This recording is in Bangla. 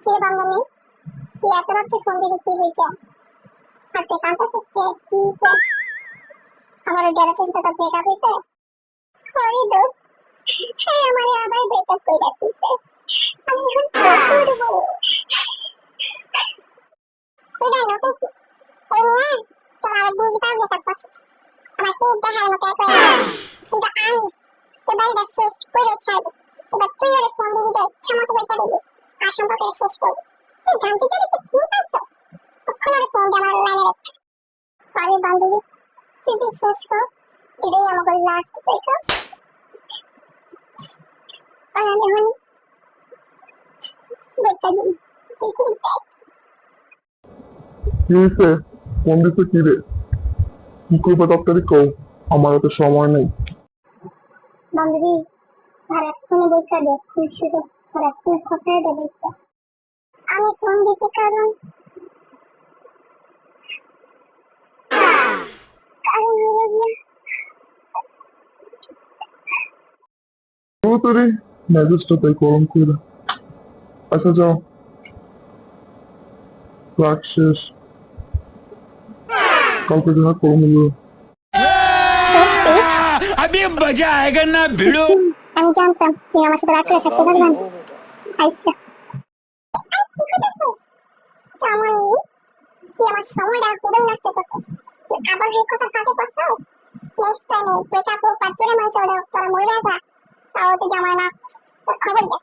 চিরে বান্ধবী তুই এত রাত্রে ফোন দিবি কি হয়েছে? হাতে কাঁটা থেকে কি আমার গ্যারেজের সাথে ব্রেকআপ হইতে সরি দোস্ত, হ্যাঁ আমার আবার ব্রেকআপ করে দিতে আমি এখন কি করবো? এটাই নতুন কি এই নিয়ে তোমার 20 বার ব্রেকআপ করছে আমার হেড দেখার মতো একই কিন্তু আমি এবার এটা শেষ করে ছাড়বো। এবার তুই ওরে ফোন দিবি দে ইচ্ছা মতো বইটা দিবি আর সম্পর্কটা শেষ করবি। এই গাঞ্জিটা দেখে কি পাইছো? এখন ওরে ফোন দিয়ে আমার লাইনে রেখে সরি বান্ধবী তুই বিশ্বাস কর এটাই আমাকে লাস্ট ব্রেকআপ। আর আমি এখন ব্রেকআপ দিই কি হয়েছে? ফোন দিতে কি রে? কি করবে তাড়াতাড়ি কও, আমার হাতে সময় নেই। বান্ধবী আর এক্ষুনি ব্রেকআপ দে খুব সুযোগ আর এক্ষুনি কথাই দে ব্রেকআপ আমি ফোন দিতে কারণ কারণ হলো গিয়ে তাড়াতাড়ি মেজাজটা তাই গরম করে। আচ্ছা যাও, ক্লাস শেষ, কালকে দেখা করবো। সত্যি अभी मजा आएगा ना भिड़ो। আমি জানতাম তুই আমার সাথে রাখলে থাকতে পারবেন। আচ্ছা জামাই তুই আমার সময়টা খুবই নষ্ট করছিস। তুই আবার এই কথা ফাঁকে করছিস। নেক্সট টাইমে ব্রেকআপ হোক বা জোরে মার চড়ে হোক তোরা মরে যা তাও যদি আমার না খবর দে।